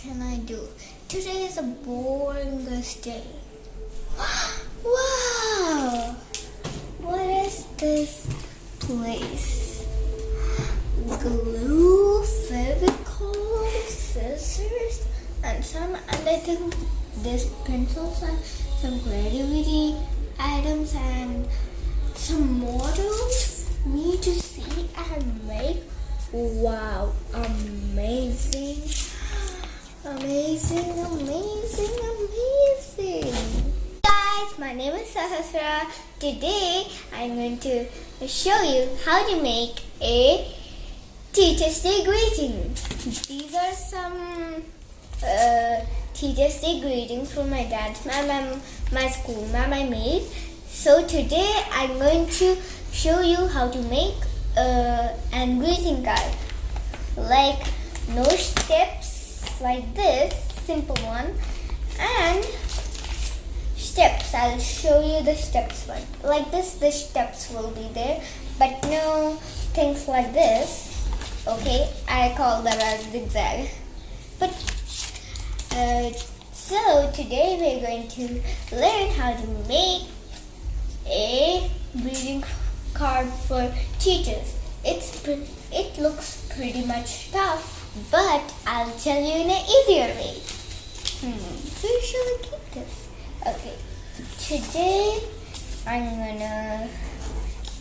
can I do? Today is a boring day. Wow! What is this place? Glue, Fevicol, scissors, and I think this pencils and some creativity items and some models for me to see and make. Wow, amazing. Amazing, amazing, amazing. Guys, my name is Sahasra. Today I'm going to show you how to make a Teacher's Day greeting. These are some Teacher's Day greetings from my dance mom, my school mom I made. So today I'm going to show you how to make and greeting card, like no steps like this, simple one, and steps. I'll show you the steps one. Like this, the steps will be there, but no things like this. Okay, I call them as zigzag. But so today we're going to learn how to make a greeting card for teachers. It looks pretty much tough, but I'll tell you in an easier way. Where shall I keep this? Okay, today I'm gonna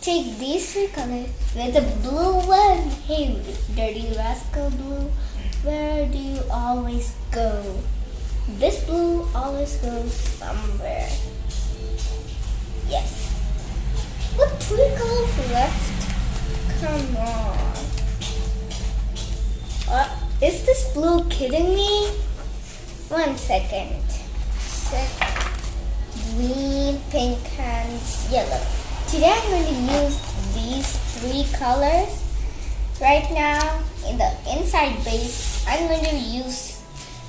take these three colors with the blue one. Hey, dirty rascal blue, where do you always go? This blue always goes somewhere. Yes. What three colors left? Come on. Is this blue kidding me? 1 second. Green, pink, and yellow. Today I'm going to use these three colors. Right now, in the inside base, I'm going to use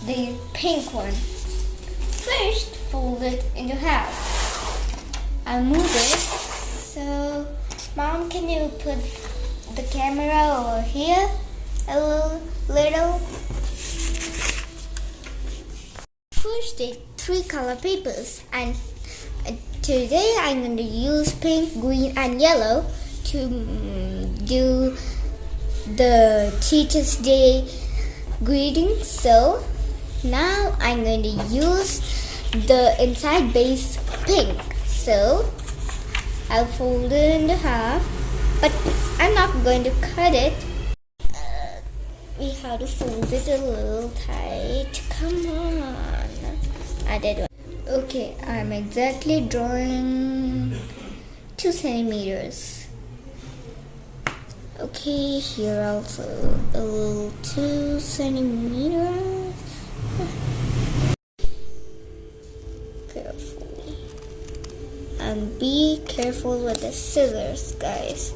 the pink one. First, fold it into half. I'll move it. So, Mom, can you put the camera over here a little? First, take 3 color papers, and today I'm going to use pink, green, and yellow to do the Teacher's Day greeting. So now I'm going to use the inside base pink. So I'll fold it into half, but I'm not going to cut it. We have to fold it a little tight. Come on. I did one. Okay, I'm exactly drawing 2 centimeters. Okay, here also a little 2 centimeters. Carefully. And be careful with the scissors, guys.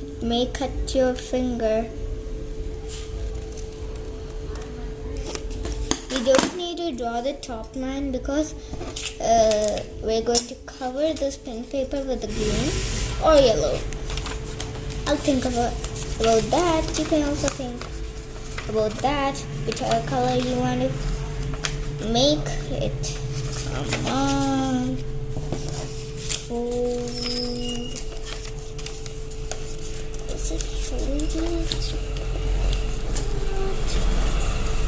It may cut your finger. You don't need to draw the top line because we're going to cover this pink paper with the green or yellow. I'll think about that. You can also think about that, which color you want to make it. Come on. Fold. Is it folded?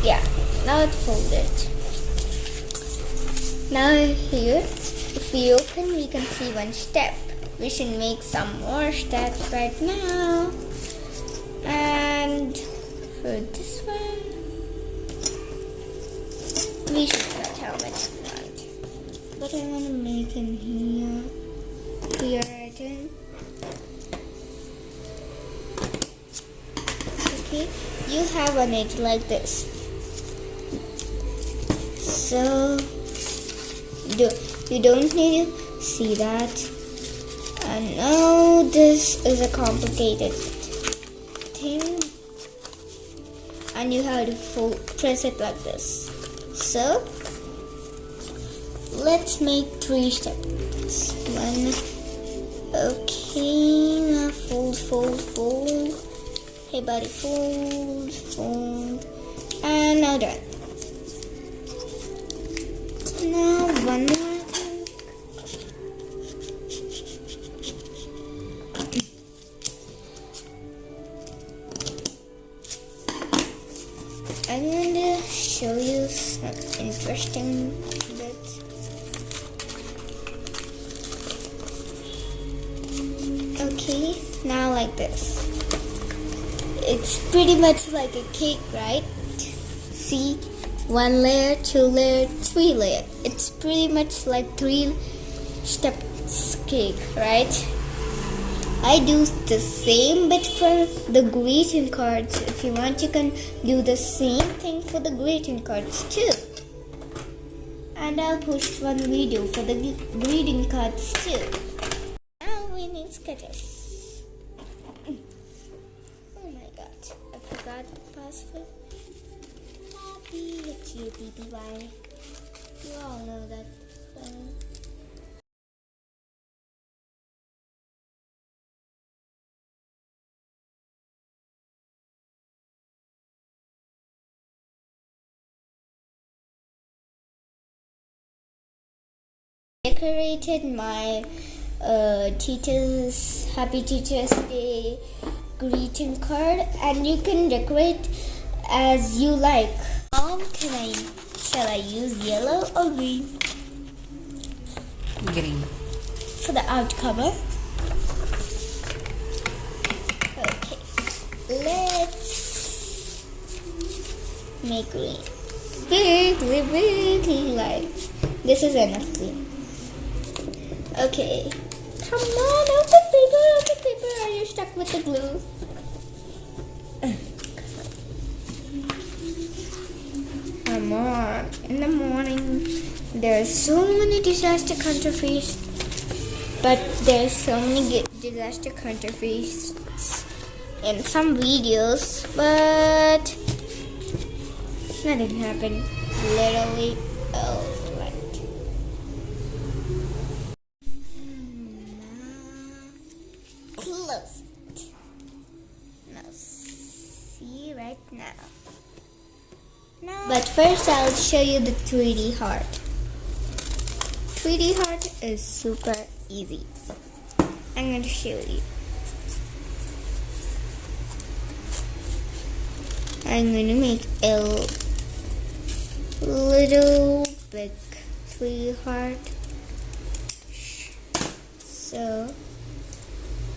Yeah, now it's folded. Now here, if we open, we can see 1 step. We should make some more steps right now. And for this one, we should cut how much we want. But I want to make in here. Here again. Okay, you have an edge like this. So you don't need to see that. And now this is a complicated thing, and you have to press it like this. So let's make 3 steps. 1. Okay, now fold. Hey buddy, fold, and now done. Now one more thing. I'm going to show you some interesting bits. Okay, now like this. It's pretty much like a cake, right? See, 1 layer, 2 layer, 3 layer. It's pretty much like 3 steps cake, right? I do the same bit for the greeting cards. If you want, you can do the same thing for the greeting cards too. And I'll post one video for the greeting cards too. Now we need sketches. Oh my god, I forgot the password. Happy HUPPY. You all know that spelling. Decorated my Happy Teachers Day greeting card, and you can decorate as you like. Shall I use yellow or green? Green. For the out cover. Okay, let's make green. Big lights. This is enough green. Okay. Come on, open paper. Are you stuck with the glue? Come on. In the morning, there's so many disaster counterfeits. But there's so many disaster counterfeits in some videos. But nothing happened. Literally, close it. Now see right now. But first I'll show you the 3D heart. 3D heart is super easy. I'm going to show you. I'm going to make a little big 3D heart. So,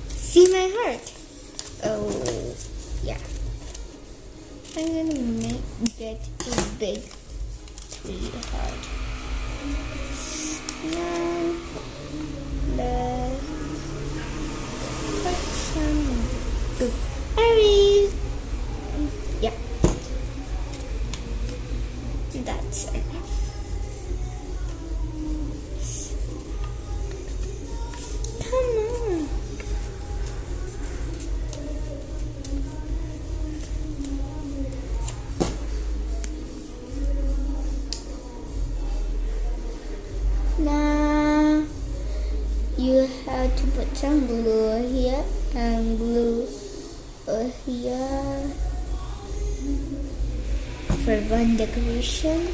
see my heart? Oh, yeah. I'm gonna get a big 3D heart. Now, let's put some berries. Yeah. That's enough. Come on. Now you have to put some glue here and glue here for one decoration.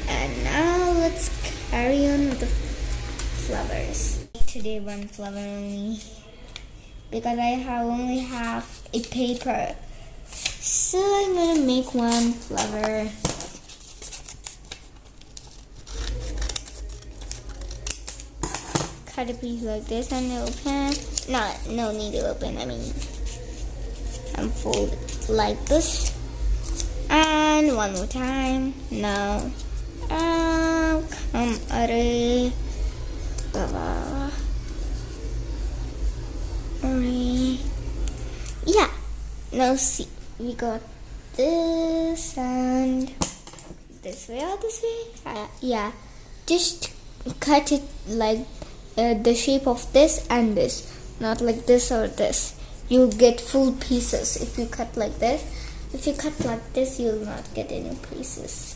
And now let's carry on with the flowers. Today one flower only because I only have a paper. So I'm gonna make one flower. Cut a piece like this and open. No need to open. I mean, and fold it like this. And one more time. Now, come array. Yeah. Now see. We got this and this way or this way. Yeah, just cut it like the shape of this and this, not like this or this. You'll get full pieces if you cut like this. If you cut like this, you'll not get any pieces.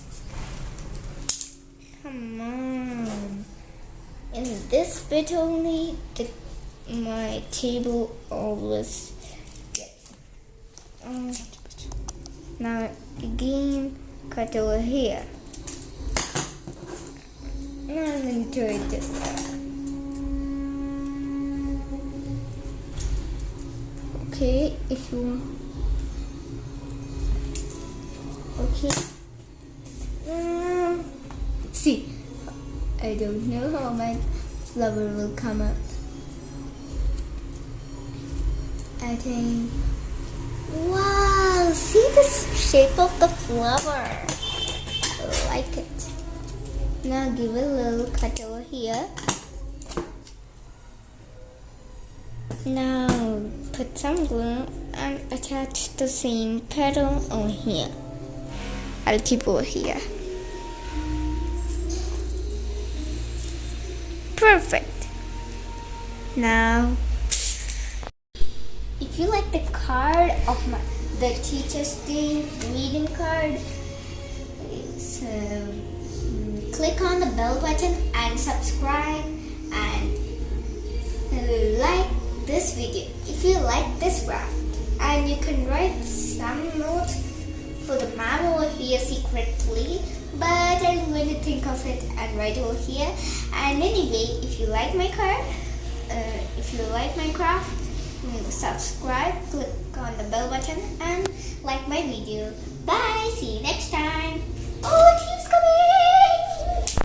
Come on. In this bit only, my table always gets. Now again, cut over here. Now I'm going to do it this way. Okay, if you okay. See, I don't know how my flower will come up. I think. Wow, see the shape of the flower. I like it. Now give a little cut over here. Now put some glue and attach the same petal on here. I'll keep over here. Perfect. Now, if you like the card of the Teacher's Day reading card, so click on the bell button and subscribe and like this video if you like this craft. And you can write some notes for the map over here secretly, but I'm going to think of it and write over here. And anyway, if you like my card, if you like my craft, subscribe, click on the bell button and like my video. Bye, see you next time. Oh,